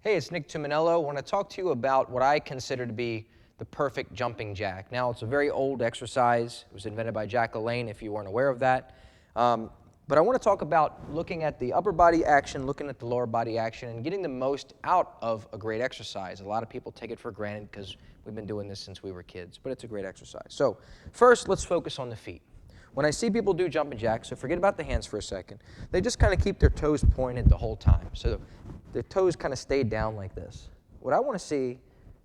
Hey, it's Nick Tuminello. I want to talk to you about what I consider to be the perfect jumping jack. Now, it's a very old exercise. It was invented by Jack LaLanne, if you weren't aware of that. But I want to talk about looking at the upper body action, looking at the lower body action, and getting the most out of a great exercise. A lot of people take it for granted because we've been doing this since we were kids, but it's a great exercise. So first, let's focus on the feet. When I see people do jumping jacks, so forget about the hands for a second, they just kind of keep their toes pointed the whole time. So their toes kind of stay down like this. What I want to see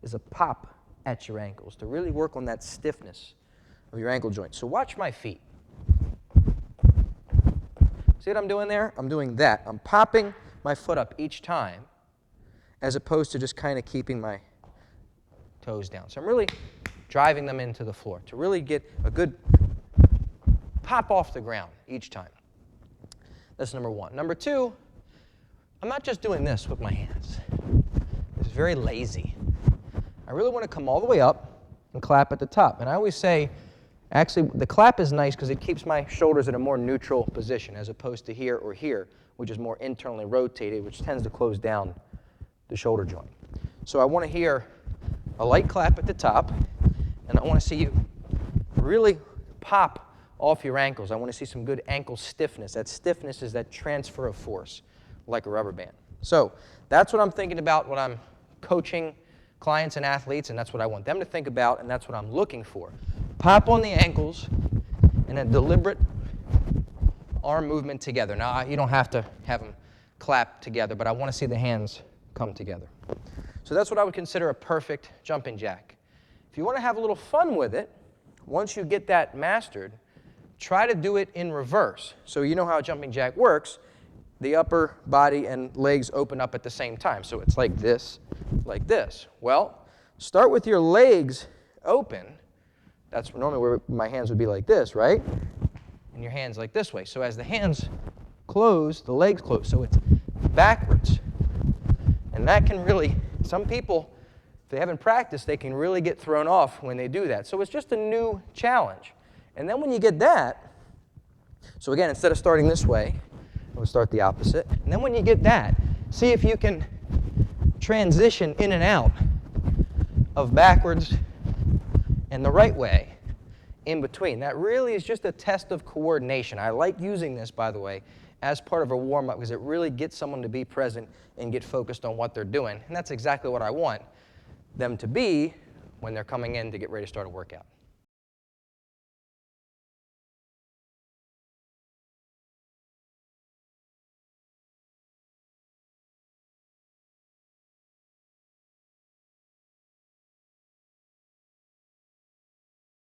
is a pop at your ankles to really work on that stiffness of your ankle joint. So watch my feet. See what I'm doing there? I'm doing that. I'm popping my foot up each time as opposed to just kind of keeping my toes down. So I'm really driving them into the floor to really get a good pop off the ground each time. That's number one. Number two, I'm not just doing this with my hands. It's very lazy. I really want to come all the way up and clap at the top. And I always say, actually, the clap is nice because it keeps my shoulders in a more neutral position as opposed to here or here, which is more internally rotated, which tends to close down the shoulder joint. So I want to hear a light clap at the top, and I want to see you really pop off your ankles. I want to see some good ankle stiffness. That stiffness is that transfer of force, like a rubber band. So that's what I'm thinking about when I'm coaching clients and athletes, and that's what I want them to think about, and that's what I'm looking for. Pop on the ankles and a deliberate arm movement together. Now, you don't have to have them clap together, but I want to see the hands come together. So that's what I would consider a perfect jumping jack. If you want to have a little fun with it, once you get that mastered, try to do it in reverse. So you know how a jumping jack works. The upper body and legs open up at the same time. So it's like this, like this. Well, start with your legs open. That's normally where my hands would be like this, right? And your hands like this way. So as the hands close, the legs close. So it's backwards. And that can really, some people, if they haven't practiced, they can really get thrown off when they do that. So it's just a new challenge. And then when you get that, so again, instead of starting this way, we'll start the opposite. And then when you get that, see if you can transition in and out of backwards and the right way in between. That really is just a test of coordination. I like using this, by the way, as part of a warm-up because it really gets someone to be present and get focused on what they're doing. And that's exactly what I want them to be when they're coming in to get ready to start a workout.